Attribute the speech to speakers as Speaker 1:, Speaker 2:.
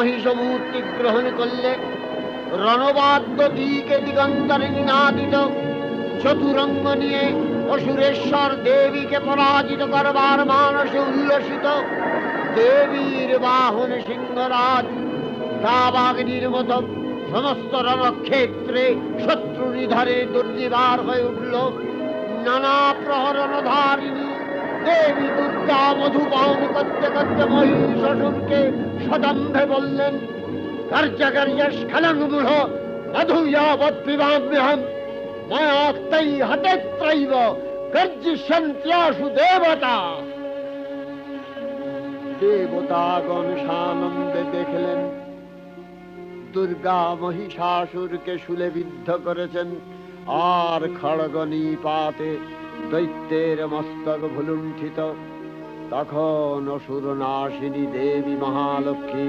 Speaker 1: মহিষমূর্তি গ্রহণ করলে রণবাদ্য দিকে দিগন্তরে নিনাদিত চতুরঙ্গ নিয়ে অসুরেশ্বর দেবীকে পরাজিত করবার মানসে উল্লসিত দেবীর বাহন সিংহরাজ দাবাগ্নির মতো সমস্ত রণক্ষেত্রে শত্রু নিধারে দুর্নিবার হয়ে উঠল। নানা প্রহরণধারিণী দেবী দুর্গা মধুপান করতে করতে মহিষাসুরকে সদম্ভে বললেন, কার্য কার্য স্খলন মূঢ় মধুয়াবৎ পিবাম্যহম মায়াক্তৈ হতেত্রৈব গর্জিষ্যন্ত্যাশু দেবতা। দেবতাগণ সানন্দে দেখলেন দুর্গা মহিষাসুরকে শূলে বিদ্ধ করেছেন, আর খড়গ নিপাতে দৈত্যের মস্তক ভুলুণ্ঠিত। তখন অসুর নাশিনী দেবী মহালক্ষ্মী